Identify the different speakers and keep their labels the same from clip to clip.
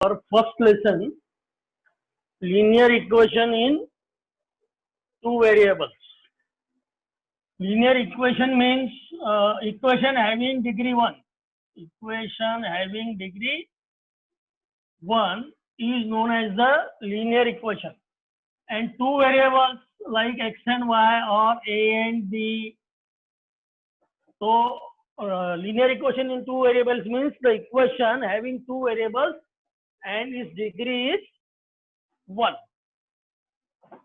Speaker 1: Our first lesson, linear equation in two variables. Linear equation means equation having degree 1. Equation having degree 1 is known as the linear equation. And two variables like x and y or a and b. So linear equation in two variables means the equation having two variables and its degree is 1.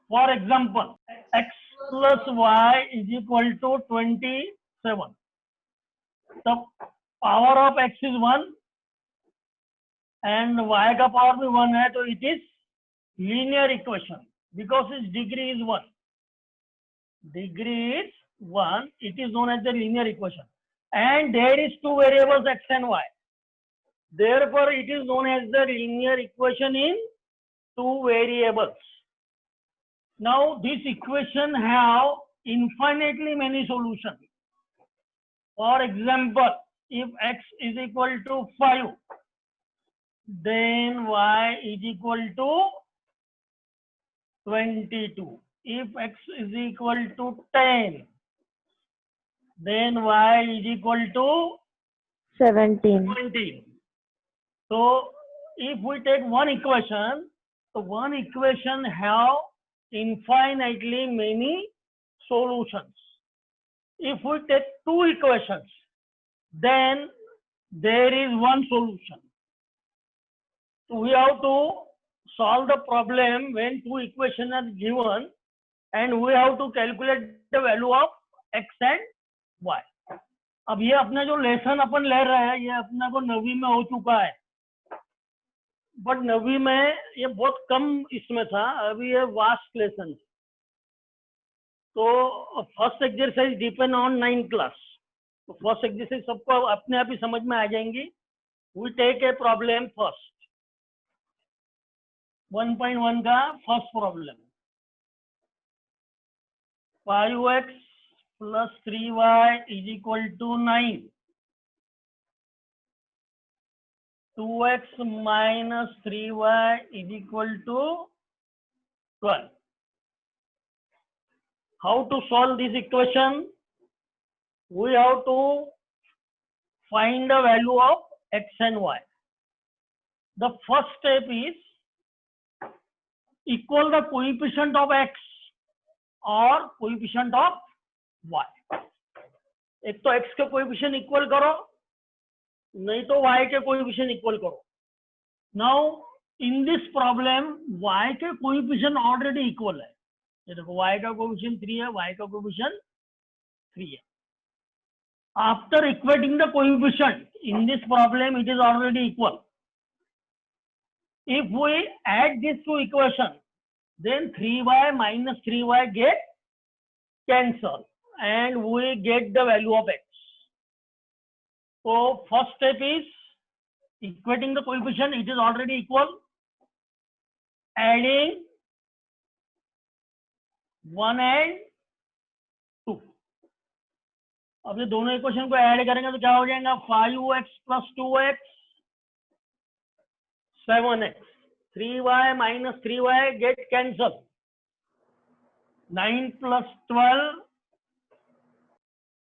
Speaker 1: For example, x plus y is equal to 27. The power of x is 1 and y का power भी 1 है, तो it is linear equation because its degree is 1. Degree is 1. It is known as the linear equation. And there is two variables x and y. Therefore, it is known as the linear equation in two variables. Now, this equation have infinitely many solutions. For example, if x is equal to 5, then y is equal to 22. If x is equal to 10, then y is equal to
Speaker 2: 17.
Speaker 1: So, if we take one equation, so one equation have infinitely many solutions. If we take two equations, then there is one solution. So we have to solve the problem when two equations are given and we have to calculate the value of x and y. अब ये अपना जो lesson अपन ले रहे हैं ये अपना को 9वीं में हो चुका है, बट 9वीं में ये बहुत कम इसमें था, अभी ये वास्ट लेसन। तो first exercise depend on 9th class, तो फर्स्ट एक्सरसाइज सबको अपने आप ही समझ में आ जाएंगी। We take a problem first, 1.1 का first problem, 5x plus 3y is equal to 9. 2x minus 3y is equal to 12. How to solve this equation? We have to find the value of x and y. The first step is equal the coefficient of x or coefficient of y. एक तो x के coefficient equal करो, नहीं तो y के coefficient equal करो. Now in this problem y के coefficient already equal है. ये देखो y का कोएफिशिएंट 3 है, y का कोएफिशिएंट 3 है. After equating the coefficient in this problem it is already equal. If we add these two equations, then 3y minus 3y get cancelled and we get the value of x. So first step is equating the coefficient, it is already equal, adding 1 and 2. अब ये दोनों equation को add करेंगे तो क्या हो जाएगा, 5x plus 2x 7x, 3y minus 3y get cancelled, 9 plus 12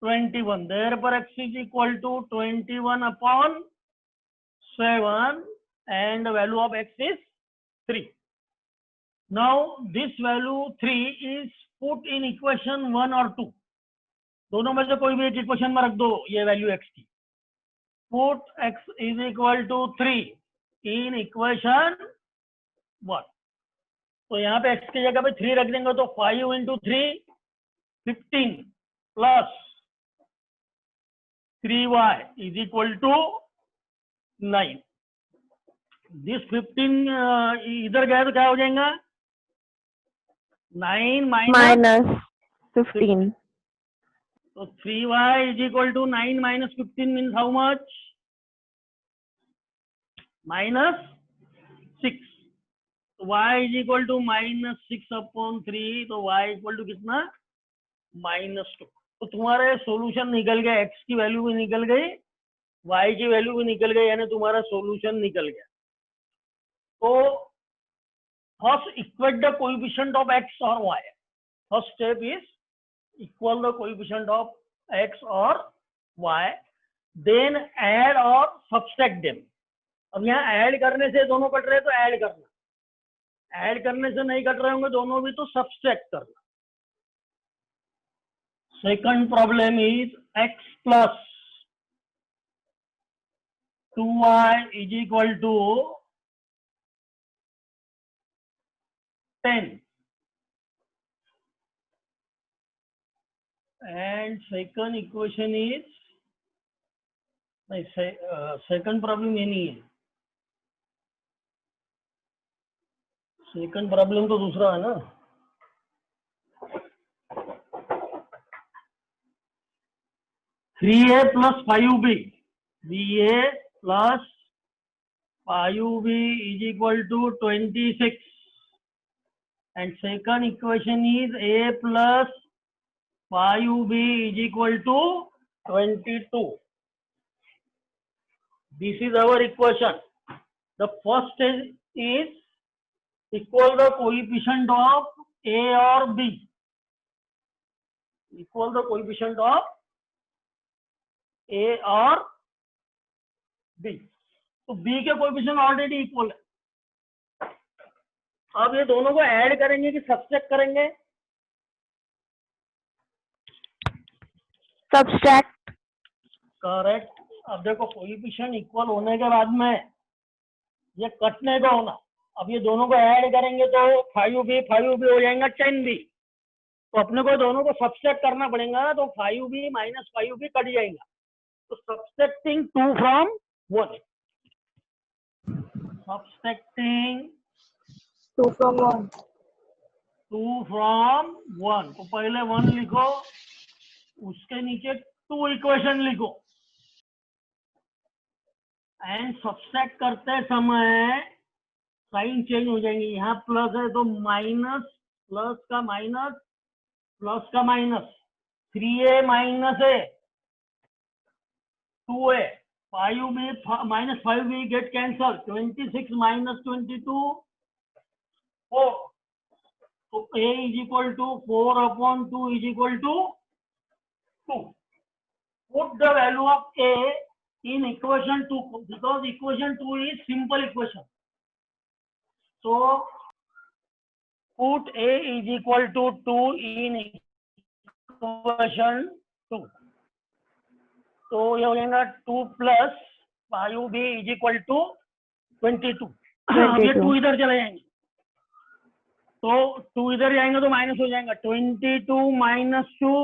Speaker 1: 21. Therefore x is equal to 21 upon 7 and the value of x is 3. Now this value 3 is put in equation 1 or 2. दोनों में से कोई भी एक इक्वेशन में रख दो ये वैल्यू x की. Put x is equal to 3 in equation 1. तो यहाँ पे x की जगह पे 3 रख देंगे तो 5 into 3 15 plus 3y is equal to 9. This 15 इधर गया तो क्या हो जाएगा, 9
Speaker 2: minus 15.
Speaker 1: So 3y is equal to 9 minus 15 means how much? Minus 6. So y is equal to minus 6 upon 3. तो y equal to कितना, minus 2. तो तुम्हारे सॉल्यूशन निकल गया, x की वैल्यू भी निकल गई, y की वैल्यू भी निकल गई, यानी तुम्हारा सॉल्यूशन निकल गया. तो first equate the coefficient of x or y. First step is equal the coefficient of x or y, then add or subtract them. अब यहाँ ऐड करने से दोनों कट रहे तो ऐड करना, ऐड करने से नहीं कट रहे होंगे दोनों भी तो सब्सट्रैक्ट करना. Second problem is x plus 2y is equal to 10 and second equation is नहीं, सेकंड प्रॉब्लम ये नहीं है, सेकंड प्रॉब्लम तो दूसरा है ना. Three a plus 5b, 3a plus 5b is equal to 26 and second equation is a plus 5b is equal to 22. This is our equation. The first is equal the coefficient of a or b. Equal the coefficient of a or b. तो b के coefficient already equal है. अब ये दोनों को add करेंगे कि subtract करेंगे?
Speaker 2: सब्सट्रैक्ट.
Speaker 1: करेक्ट. अब देखो कोएफिशिएंट इक्वल होने के बाद में ये कटने का होना. अब ये दोनों को ऐड करेंगे तो 5b हो जाएगा 10b. तो अपने को दोनों को सब्सट्रैक्ट करना पड़ेगा, तो 5b माइनस 5b कट जाएगा. तो subtracting 2 from 1. Subtracting
Speaker 2: 2 from 1.
Speaker 1: 2 from 1. तो पहले 1 लिखो, उसके नीचे 2 इक्वेशन लिखो एंड सब्सट्रैक्ट करते समय साइन चेंज हो जाएंगे. यहाँ प्लस है तो माइनस, प्लस का माइनस, प्लस का माइनस. 3a माइनस है 2a, 5b minus 5b get cancel. 26 minus 22 4. तो a is equal to 4/2 is equal to 2. Put the value of a in equation 2 because equation 2 is simple equation. So put a is equal to 2 in equation 2. तो ये हो जाएगा 2 plus 5b is equal to 22. अब ये 2 इधर चले जाएंगे तो 2 इधर जाएंगे तो माइनस हो जाएगा. 22 माइनस 2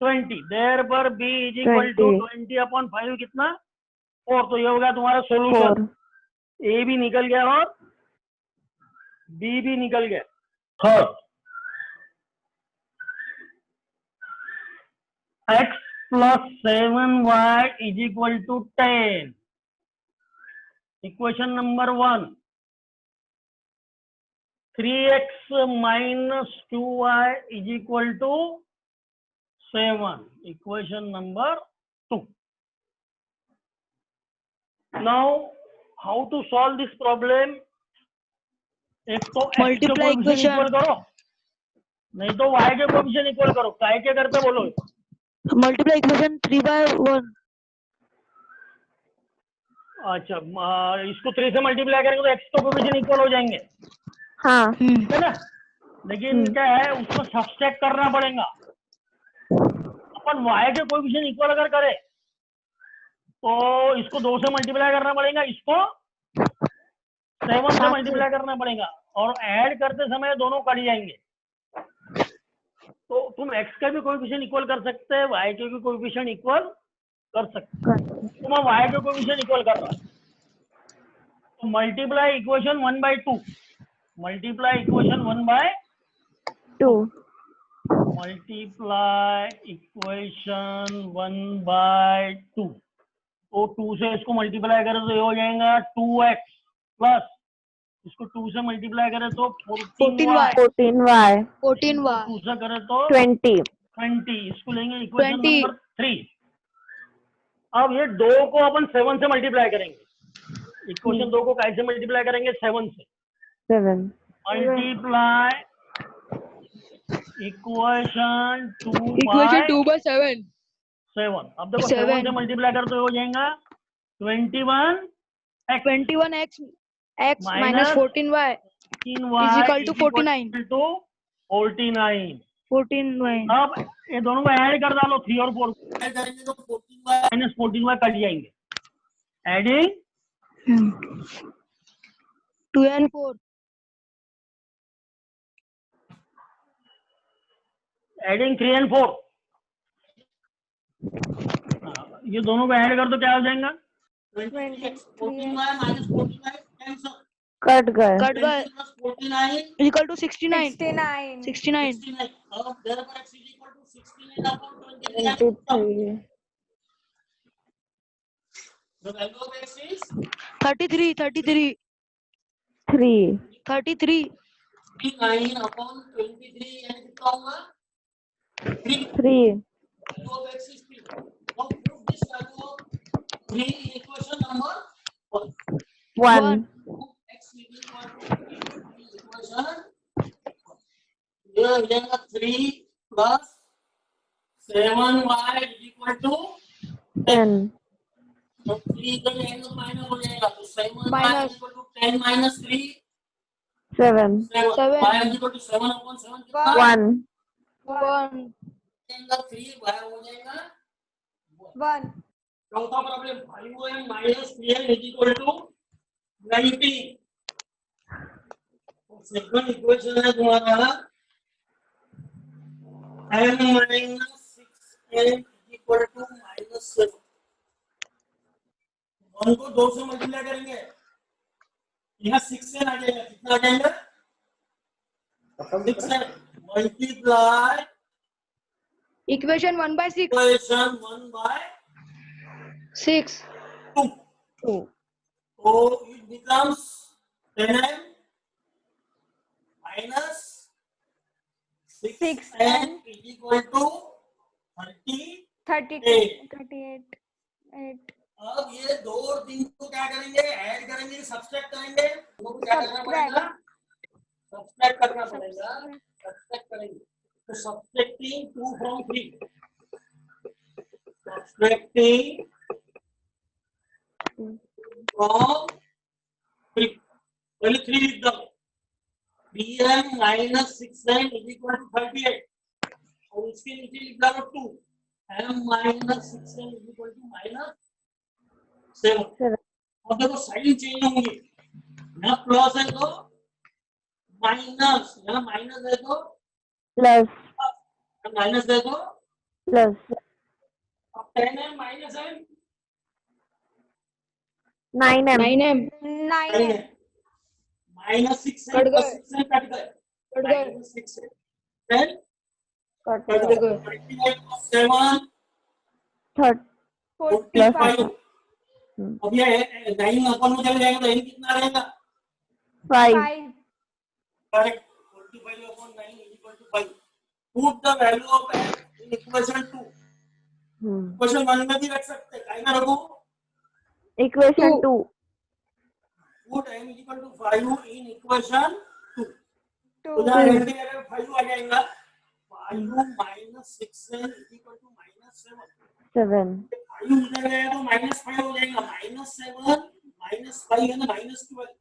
Speaker 1: 20. देयर पर b इज इक्वल टू 20/5 कितना 4. तो ये होगा तुम्हारा सोल्यूशन. a भी निकल गया और b भी निकल गया. Third, x plus 7y is equal to 10. Equation number 1. 3x minus 2y is equal to 7. Equation number 2. Now, how to solve this problem? एक तो x के कोएफिशिएंट इक्वल करो, नहीं तो y के कोएफिशिएंट इक्वल करो. काय के करते बोलो?
Speaker 2: Multiply equation 3/1.
Speaker 1: अच्छा, इसको 3 से मल्टीप्लाई करेंगे तो x के कोएफिशिएंट इक्वल हो जाएंगे.
Speaker 2: हाँ.
Speaker 1: है ना? लेकिन क्या है, उसको सब्सट्रैक्ट करना पड़ेगा. अपन y के कोएफिशिएंट इक्वल अगर करे तो इसको 2 से मल्टीप्लाई करना पड़ेगा, इसको 7 से मल्टीप्लाई करना पड़ेगा और ऐड करते समय दोनों कट जाएंगे. तो तुम x का भी कोएफिशिएंट इक्वल कर सकते हैं, y के भी कोएफिशिएंट इक्वल कर सकते हैं. तुम y के कोएफिशिएंट इक्वल कर रहा है तो multiply equation 1/2. Multiply equation 1/2. Multiply equation 1/2. तो 2 से इसको मल्टीप्लाई करें तो ये हो जाएगा 2x प्लस इसको 2 से मल्टीप्लाई करें तो 14y.
Speaker 2: 14y.
Speaker 1: 2 से करें तो
Speaker 2: 20.
Speaker 1: इसको लेंगे इक्वेशन नंबर 3. अब ये 2 को अपन 7 से मल्टीप्लाई करेंगे. इक्वेशन 2 को कैसे मल्टीप्लाई करेंगे? 7 से।
Speaker 2: 7.
Speaker 1: Multiply equation 2
Speaker 3: Equation
Speaker 1: by
Speaker 3: 2 by 7.
Speaker 1: 7। अब देखो 7 से
Speaker 3: 7.
Speaker 1: मल्टीप्लाई कर तो हो जाएगा 21
Speaker 3: 21x minus 14y is equal to 49.
Speaker 1: to 49।
Speaker 2: 14y.
Speaker 1: अब ये दोनों को ऐड कर डालो, 3 और 4 ऐड करेंगे तो 14y माइनस 14y कट जाएंगे। Adding
Speaker 3: 2 and 4.
Speaker 1: Adding 3 and 4। ये दोनों को ऐड कर तो क्या हो जाएगा? 14y minus 14y cancel,
Speaker 2: cut गए.
Speaker 3: Cut by
Speaker 1: 49
Speaker 3: equal to 69. 69.
Speaker 1: अब therefore x is equal to 69 upon 23।
Speaker 2: 23.
Speaker 1: The value of x is
Speaker 3: 33.
Speaker 2: 3.
Speaker 3: 33.
Speaker 1: 39 upon 23 यानी कितना होगा? 3।
Speaker 2: 3.
Speaker 1: Value of x is 3। Now prove this value of 3 in equation number 1।
Speaker 2: 1.
Speaker 1: x is equal to 3 in equation ये हो जाएगा 3 plus 7y is equal to
Speaker 2: 10.
Speaker 1: तो 3 का angle minus हो जाएगा तो 7y
Speaker 3: Minus.
Speaker 1: is equal to 10 minus 3
Speaker 2: 7.
Speaker 1: 7 y is equal to 7 upon 7 कितना?
Speaker 2: 1.
Speaker 3: 1.
Speaker 1: Angle 3 y हो जाएगा
Speaker 3: 1.
Speaker 1: चौथा problem 5m minus 3m is equal to 90। Second equation है तुम्हारा m minus 6m is equal to minus 7। 1 को 2 से मल्टीप्लाई करेंगे, यहाँ 6 से आ जाएगा, कितना आ जाएगा? 6 से multiply
Speaker 3: Equation 1 by 6.
Speaker 1: Equation 1 by
Speaker 3: 6.
Speaker 1: 2।
Speaker 2: 2.
Speaker 1: So it becomes 10m minus 6m is equal to 38।
Speaker 3: 38. 8.
Speaker 1: अब ये 2 और 3 को क्या करेंगे? ऐड करेंगे, सब्सट्रैक्ट करेंगे। हमको क्या करना पड़ेगा? सब्सट्रैक्ट करना पड़ेगा। सब्सट्रैक्ट करेंगे तो सब्सट्रैक्टिंग 2 from 3। Subtracting from 3। पहले 3 लिख दो। 3m minus 6m is equal to 38 और उसके नीचे लिख दो 2। m minus 6m is equal to minus 7।
Speaker 2: 7.
Speaker 1: और देखो साइन चेंज होंगे, यहाँ प्लस है तो माइनस, यहाँ माइनस है तो
Speaker 2: Plus.
Speaker 1: माइनस है तो
Speaker 2: Plus.
Speaker 1: अब 10m माइनस है
Speaker 2: 9m.
Speaker 3: 9m.
Speaker 1: माइनस 6
Speaker 3: कट गए।
Speaker 1: 6 से कट गए,
Speaker 3: कट गए।
Speaker 1: माइनस 6 से 10
Speaker 2: Cut
Speaker 1: कट
Speaker 2: गए.
Speaker 1: गए। 38 plus 7
Speaker 2: Third.
Speaker 1: 45। अब ये 9 अपन में चल जाएगा तो ये कितना रहेगा?
Speaker 2: 5.
Speaker 1: Correct. 45 upon 9 is equal to 5। Put the value of m in equation 2। Equation 1 में भी रख सकते हैं, काहे ना रखो?
Speaker 2: Equation 2.
Speaker 1: Put m is equal to 5 in equation 2। तो
Speaker 2: 2.
Speaker 1: यहाँ m भी अगर 5 आ जाएगा, 5 minus 6m is equal to minus 7।
Speaker 2: 7.
Speaker 1: 5 उधर गया तो minus 5 हो जाएगा, minus 7 minus 5 है ना, minus 12।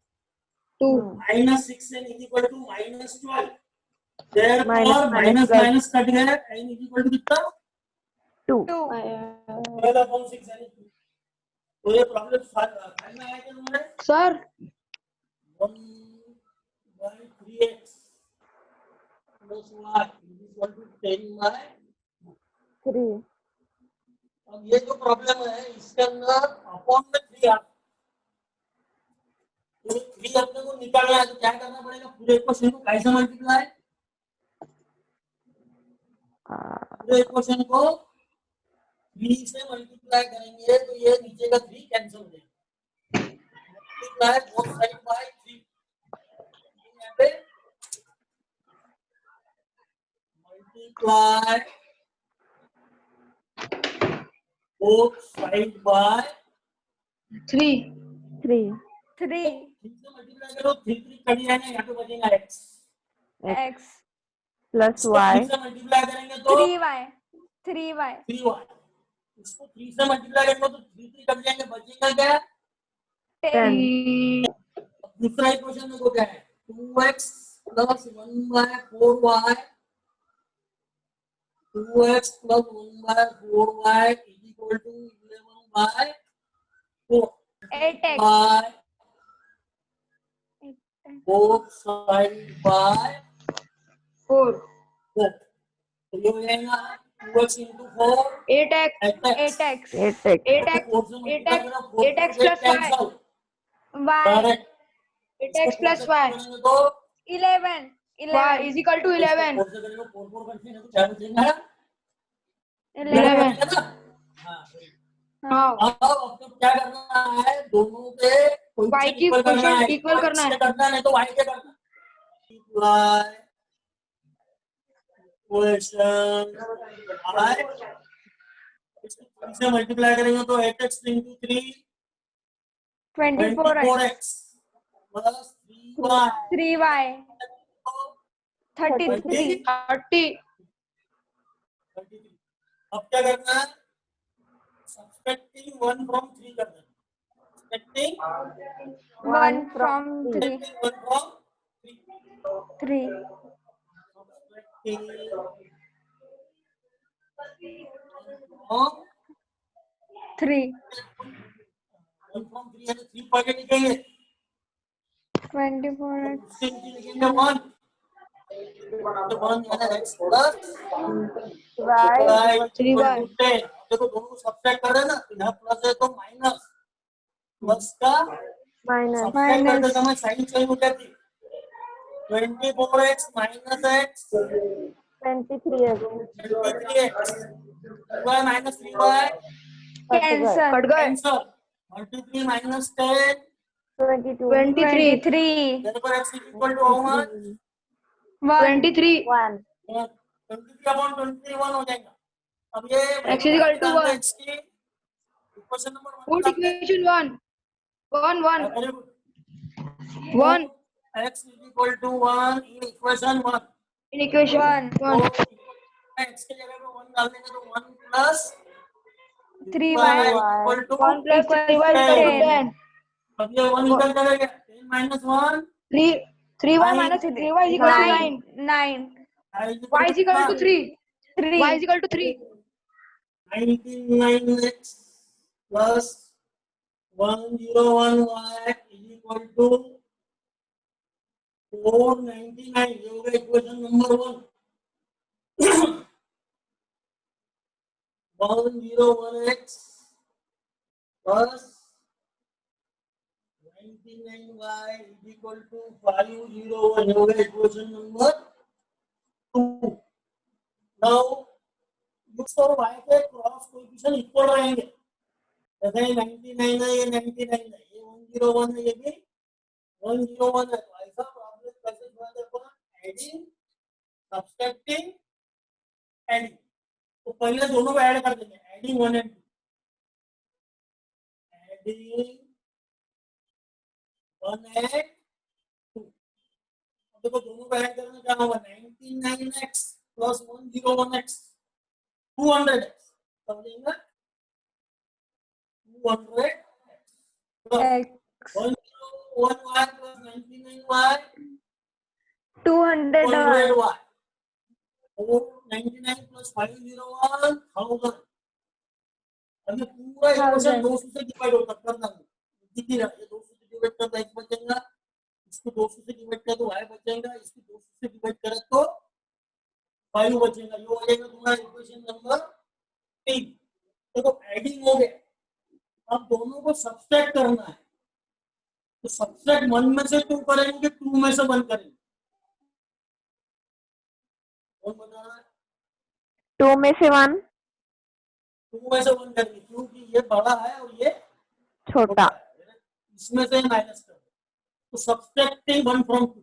Speaker 3: 2.
Speaker 1: minus 6m is equal to minus 12। Therefore
Speaker 2: Minus
Speaker 1: minus
Speaker 2: plus.
Speaker 1: minus cut गया, n is equal to कितना?
Speaker 2: 2.
Speaker 1: 12 upon 6 यानी 2। तो ये प्रॉब्लम फाइल में आया क्या तुम्हारे?
Speaker 3: Sir.
Speaker 1: 1 by 3x plus y is equal to 10 by
Speaker 2: 3.
Speaker 1: अब ये जो प्रॉब्लम है इसके अंदर अपॉन में 3 आ, तो 3 अपने को निकालना है तो क्या करना पड़ेगा? पूरे इक्वेशन को कैसे मल्टीप्लाई? पूरे इक्वेशन को 3 से मल्टीप्लाई करेंगे तो ये नीचे का 3 कैंसिल हो जाएगा। Multiply both side by 3। यहाँ पे मल्टीप्लाई both side by
Speaker 3: 3.
Speaker 2: 3.
Speaker 3: 3
Speaker 1: 3 से मल्टीप्लाई करो, 3 3 कट जाएगा, यहाँ पे बचेगा x।
Speaker 3: x
Speaker 2: plus
Speaker 1: इसको
Speaker 2: y
Speaker 1: 3 से मल्टीप्लाई करेंगे तो
Speaker 3: 3y 3y
Speaker 1: 3y। इसको 3 से मल्टीप्लाई करेंगे तो 3 3 कट जाएंगे, बचेगा क्या?
Speaker 2: 10
Speaker 1: अब दूसरा इक्वेशन देखो क्या है, 2x plus 1y 4y, 2x plus 1 by 4y is equal to 11 by 4.
Speaker 3: 8x
Speaker 1: By both side by
Speaker 3: 4
Speaker 1: 4. तो ये हो जाएगा 2x into 4
Speaker 3: 8x
Speaker 1: 8x।
Speaker 3: 8x
Speaker 2: 8x
Speaker 3: 8x
Speaker 1: 4 से मल्टीप्लाई
Speaker 3: 8x
Speaker 1: करो, 4
Speaker 3: 8x
Speaker 1: 4
Speaker 3: plus y
Speaker 1: cancel.
Speaker 3: y
Speaker 1: correct.
Speaker 3: 8x plus y
Speaker 1: करेंगे तो
Speaker 3: 11 y is equal to 11
Speaker 1: 4 से करेंगे 4 4 करते हैं तो क्या बचेगा?
Speaker 3: 11
Speaker 1: बचेगा ना? हाँ।
Speaker 3: हाँ
Speaker 1: अब तो क्या करना है, दोनों के
Speaker 3: y की
Speaker 1: इक्वल करना है,
Speaker 3: क्वोशिएंट इक्वल करना है
Speaker 1: करना है, नहीं तो y के करना है। इक्वेशन y इसको 3 से मल्टीप्लाई करेंगे तो 8x into 3
Speaker 3: 24x
Speaker 1: 24x plus 3y
Speaker 3: 3y 33
Speaker 1: 30
Speaker 3: 30
Speaker 1: 33। अब क्या करना है, सब्ट्रैक्टिंग 1 from 3 करना है, subtracting
Speaker 3: 1 from 3
Speaker 1: 1 from 3,
Speaker 3: 3
Speaker 1: subtracting 1
Speaker 3: 3
Speaker 1: from 3 है तो 3 पढ़ के लिखेंगे,
Speaker 3: 24x
Speaker 1: उसके नीचे लिखेंगे 1, तो 1 यानी x plus
Speaker 2: y
Speaker 1: y equal to 10। देखो दोनों को सब्ट्रैक्ट कर रहे हैं ना, तो यहाँ प्लस है तो माइनस, प्लस का
Speaker 2: minus
Speaker 1: सब्ट्रैक्ट करते
Speaker 3: minus
Speaker 1: समय साइन चेंज हो जाती है। 24x minus x
Speaker 2: 23x
Speaker 1: 23x 3y minus 3y
Speaker 3: cancel
Speaker 2: cut
Speaker 1: cancel, 23 minus 10
Speaker 2: 22
Speaker 3: 23
Speaker 1: therefore x is equal to how much?
Speaker 3: 1
Speaker 2: 23 1
Speaker 1: 23 upon 23 1 हो जाएगा। अब ये
Speaker 3: x is equal to 1
Speaker 1: x की इक्वेशन नंबर 1
Speaker 3: put
Speaker 1: निकालते हैं।
Speaker 3: equation 1 1
Speaker 1: Very
Speaker 3: 1
Speaker 1: good.
Speaker 3: 1
Speaker 1: x is equal to 1 in equation 1,
Speaker 3: in equation
Speaker 1: तो
Speaker 3: 1
Speaker 1: x के जगह पे 1 डाल देंगे तो 1 plus
Speaker 3: 3y
Speaker 1: equal to
Speaker 3: 1 plus 3y is equal to 10
Speaker 1: अब ये 1 निकल जाएगा, 10 minus 1
Speaker 3: 3y minus 3y is equal to 9
Speaker 2: 9
Speaker 3: y is equal to 3 y is equal to 3
Speaker 1: 99x plus 101y is equal to 499। ये हो गया equation number 1। 101x plus 99y is equal to 501। हो गया equation number 2। Now x और y के cross coefficient equal रहेंगे, जैसे 99 है, ये 99 है, ये 101 है, ये भी 101 है, तो ऐसा प्रॉब्लम कैसे सॉल्व करना? Adding, subtracting, adding. तो पहले दोनों को ऐड कर देंगे, एडिंग 1 एंड 2, एडिंग 1 एंड 2। अब देखो दोनों को ऐड करना क्या होगा, 99x प्लस 101x 200x, समझेंगे 200x
Speaker 3: x
Speaker 1: 101y plus 99y
Speaker 3: 200y
Speaker 1: 200y, तो 99 plus 501 1000। अब ये पूरा इक्वेशन 200 से डिवाइड होता करना है, कितनी है, ये 200 से डिवाइड करता x बचेगा, इसको 200 से डिवाइड कर तो y बचेगा, इसको 200 से डिवाइड करे तो 5 बचेगा। ये हो जाएगा तुम्हारा इक्वेशन नंबर 3। देखो एडिंग हो गया, अब दोनों को सब्ट्रैक्ट करना है, तो सब्ट्रैक्ट 1 में से 2 करेंगे, 2 में से 1 करेंगे, कौन बता रहा है?
Speaker 2: 2 में से 1
Speaker 1: 2 में से 1 करेंगे, क्योंकि ये बड़ा है और ये
Speaker 2: छोटा
Speaker 1: है, इसमें से माइनस कर, तो सब्ट्रैक्टिंग 1 फ्रॉम 2,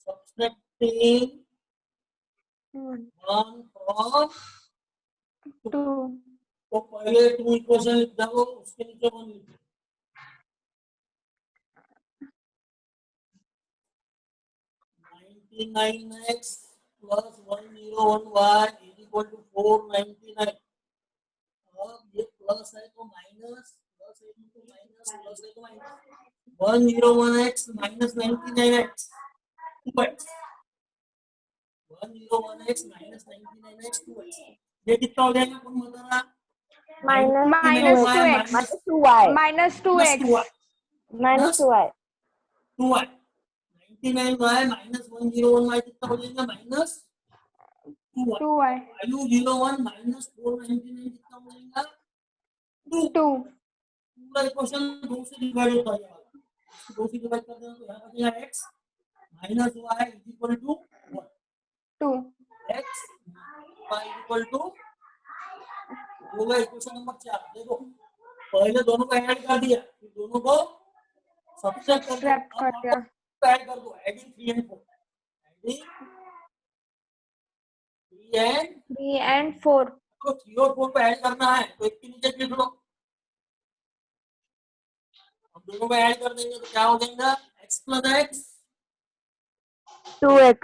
Speaker 1: सब्ट्रैक्टिंग 1 फ्रॉम 2।
Speaker 3: 2
Speaker 1: तो पहले 2 इक्वेशन लिख दो, उसके नीचे 1 लिख दो,
Speaker 4: 99x plus 101y is equal to 499। अब ये प्लस है तो माइनस, प्लस है तो माइनस, प्लस है तो minus. 101x minus 99x 2x, 101x minus 99x 2x। ये कितना हो जाएगा? कौन बता रहा?
Speaker 2: minus
Speaker 3: Minus 2x.
Speaker 2: minus 2y
Speaker 3: Minus
Speaker 4: plus
Speaker 3: 2x.
Speaker 4: 2y
Speaker 2: minus 2y
Speaker 4: 2y 99y minus 101y कितना हो जाएगा? Minus 2y।
Speaker 3: 2y.
Speaker 4: 501 minus 499 कितना हो जाएगा? 2।
Speaker 3: 2.
Speaker 4: पूरा इक्वेशन 2 से डिवाइड होता है, 2 से डिवाइड कर देना तो यहाँ बचेगा x minus y is equal to 1।
Speaker 3: 2.
Speaker 4: x y equal to होगा इक्वेशन नंबर 4। देखो पहले दोनों को ऐड कर दिया, फिर दोनों को सब्ट्रैक्ट कर दिया,
Speaker 3: Subtract कर दिया.
Speaker 4: ऐड कर दो, adding 3 and 4, adding 3 and
Speaker 3: 3 and 4.
Speaker 4: तो 3 और 4 को ऐड करना है तो एक के नीचे लिख लो। अब दोनों को ऐड कर देंगे तो क्या हो जाएगा? x plus x
Speaker 2: 2x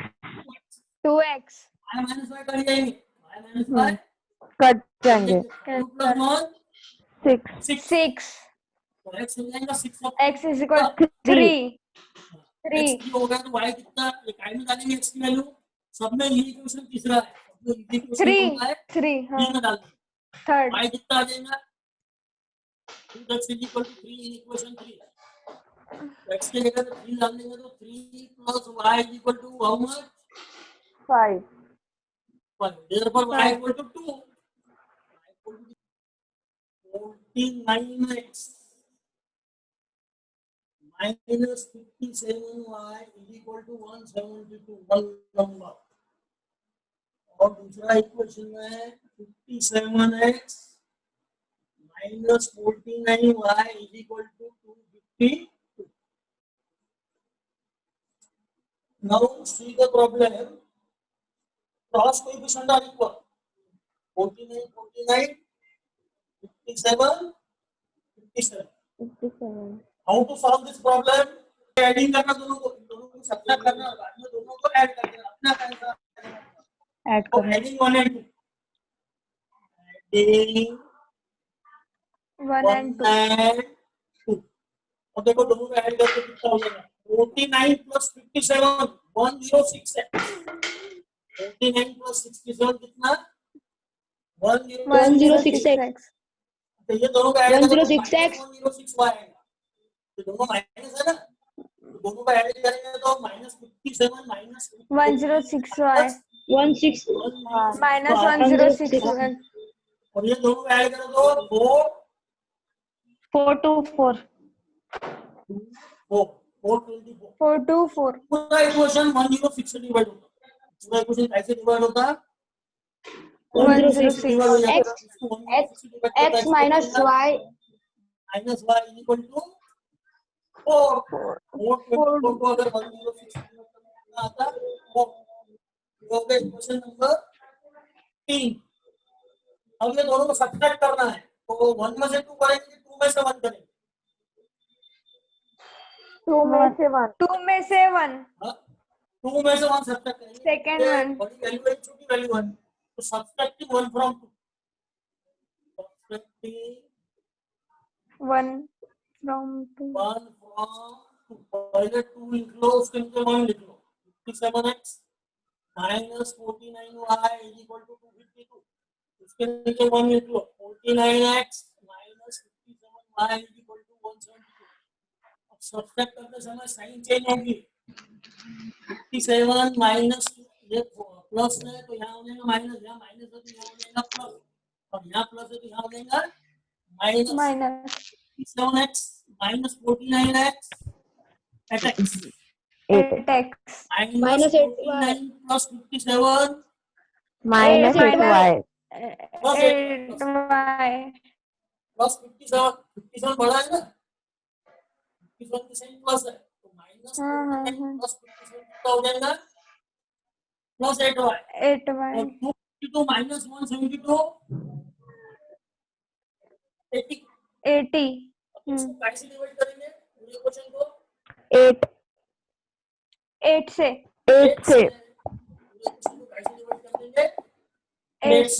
Speaker 3: 2x.
Speaker 4: y minus y cut जाएंगे, y minus y
Speaker 2: कट जाएंगे
Speaker 4: 2 plus 1
Speaker 2: 6
Speaker 4: 6
Speaker 3: 6.
Speaker 4: तो x हो जाएगा 6
Speaker 3: X is equal to 3. 3.
Speaker 4: x की हो गया तो y कितना? एक आई में डालेंगे x की वैल्यू, सब में ये इक्वेशन तीसरा है, सब में ये इक्वेशन
Speaker 3: 3.
Speaker 4: कौन सा है?
Speaker 3: 3.
Speaker 4: 3 में डाल देंगे,
Speaker 3: Third.
Speaker 4: y कितना आ जाएगा? 2x is equal to 3 in equation 3। x के जगह पे 3 डाल देंगे तो 3 plus y is equal to how much?
Speaker 2: 5
Speaker 4: 1। therefore y equal to 2, y equal to 49x minus 57y is equal to 172, one number. और दूसरा इक्वेशन है 57x minus 49y is equal to 252। now see the problem, cross coefficient are equal, 49 49 57 57।
Speaker 2: 57
Speaker 4: how to solve this problem? Adding करना, दोनों को subtract करना, बाद में दोनों को ऐड कर देना, अपना आंसर
Speaker 3: Add
Speaker 4: तो
Speaker 3: करना.
Speaker 4: Adding 1 and 2, adding
Speaker 3: 1 and 2.
Speaker 4: 2। और देखो दोनों को ऐड करके कितना हो जाएगा? 49 plus 57 106x, 49 plus 67 कितना?
Speaker 3: 106x.
Speaker 4: तो ये दोनों को ऐड करो तो
Speaker 3: 106x.
Speaker 4: 106y आएगा, तो दोनों माइनस है ना, तो दोनों को ऐड करेंगे तो minus 57 minus
Speaker 3: 106y.
Speaker 5: 16
Speaker 3: Minus 106y.
Speaker 4: और ये दोनों को ऐड करो तो 4
Speaker 3: 424.
Speaker 4: 424।
Speaker 3: 424.
Speaker 4: पूरा इक्वेशन 106 से डिवाइड होता है, पूरा इक्वेशन कैसे डिवाइड होता है?
Speaker 3: 106.
Speaker 4: डिवाइड हो जाता है,
Speaker 5: X-
Speaker 4: इसको 106 से डिवाइड करता है,
Speaker 5: x minus y
Speaker 4: minus y is equal to 4। 424 को अगर 106 से डिवाइड करना आता है 4। ये हो गया इक्वेशन नंबर 3। अब ये दोनों को सब्ट्रैक्ट करना है तो 1 में से 2 करेंगे, 2 में से 1 करेंगे।
Speaker 2: 2 में से 1
Speaker 3: 2 में से 1.
Speaker 4: 2 में से 1 सब्ट्रैक्ट करेंगे,
Speaker 3: Second
Speaker 4: ये
Speaker 3: one.
Speaker 4: बड़ी वैल्यू है, छोटी वैल्यू है, तो subtracting 1 from 2, subtracting
Speaker 3: 1 from 2.
Speaker 4: 1 from 2। पहले 2 लिख लो, उसके नीचे 1 लिख लो। 57x minus 49y is equal to 252, उसके नीचे 1 लिख लो। 49x minus 57y is equal to 172। अब सब्ट्रैक्ट करते समय साइन चेंज होगी, 57 माइनस ये प्लस है तो यहाँ हो जाएगा माइनस, यहाँ माइनस है तो यहाँ हो जाएगा प्लस, और यहाँ प्लस है तो यहाँ हो जाएगा minus.
Speaker 3: Minus
Speaker 4: 57x minus 49x at x
Speaker 3: 8x.
Speaker 4: minus
Speaker 5: 8y
Speaker 4: 49 plus 57
Speaker 2: minus 8y
Speaker 4: plus
Speaker 3: 8y.
Speaker 4: plus 57 57 बड़ा है ना, 57 के साइन प्लस है तो माइनस 49 plus 57 कितना हो जाएगा? Plus 8y।
Speaker 3: 8y.
Speaker 4: और 252 minus 172 80।
Speaker 3: 80.
Speaker 4: इसको कैसे डिवाइड करेंगे पूरे क्वेश्चन को?
Speaker 2: 8
Speaker 3: 8 से
Speaker 2: 8 से
Speaker 4: कैसे डिवाइड कर देंगे?
Speaker 3: 8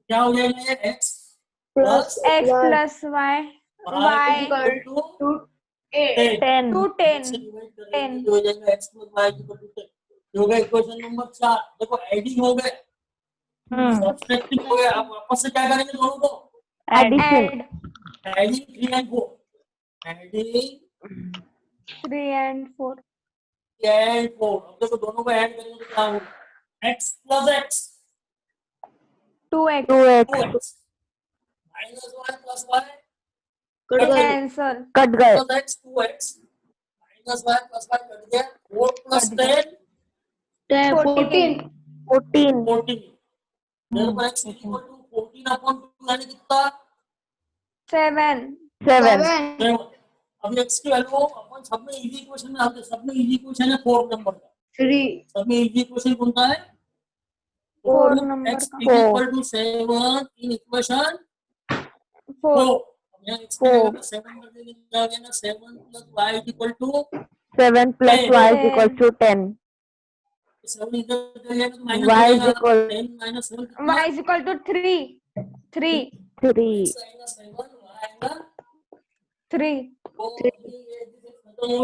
Speaker 4: क्या हो जाएगा ये? x
Speaker 2: plus
Speaker 3: x
Speaker 2: y
Speaker 3: plus y y
Speaker 4: equal to 10
Speaker 2: 10
Speaker 3: to 10
Speaker 4: से डिवाइड करेंगे तो हो जाएगा x plus y equal to 10। ये हो गया इक्वेशन नंबर 4। देखो एडिंग हो गया, सब्ट्रैक्टिंग हो गया। अब वापस से क्या करेंगे दोनों को?
Speaker 2: addition
Speaker 3: add
Speaker 4: adding 3 and 4, adding
Speaker 3: 3 and 4
Speaker 4: and 4। अब देखो दोनों को ऐड करेंगे तो क्या होगा? x plus x
Speaker 3: 2x
Speaker 2: 2x
Speaker 4: 2x minus y plus y
Speaker 3: cancel
Speaker 2: cut गए
Speaker 4: plus x 2x minus y plus y cut गया। 4 plus 10
Speaker 3: 14
Speaker 2: 14
Speaker 4: 14। therefore x is equal to 14 upon 2 यानी कितना?
Speaker 3: 7
Speaker 2: 7
Speaker 4: 7। अब x की वैल्यू अपन सब में इजी इक्वेशन में आते, सब में इजी इक्वेशन है 4 नंबर का।
Speaker 3: 3
Speaker 4: सब में इजी इक्वेशन कौन सा है?
Speaker 3: 4 नंबर
Speaker 4: x
Speaker 3: का
Speaker 4: is equal to 7 in equation
Speaker 3: 4
Speaker 4: 4। यहाँ x की जगह पे 7 कर देंगे तो क्या हो जाएगा? 7 plus y is equal to
Speaker 2: 7 plus y is equal to 10
Speaker 4: 7 इधर चले जाएगा तो माइनस
Speaker 2: y
Speaker 4: हो
Speaker 2: is
Speaker 4: जाएगा।
Speaker 2: equal
Speaker 4: 10 minus 7 कितना?
Speaker 3: y is equal to 3
Speaker 2: 3
Speaker 4: x आएगा 7 y आएगा
Speaker 3: 3
Speaker 4: तो ये खत्म हो गया।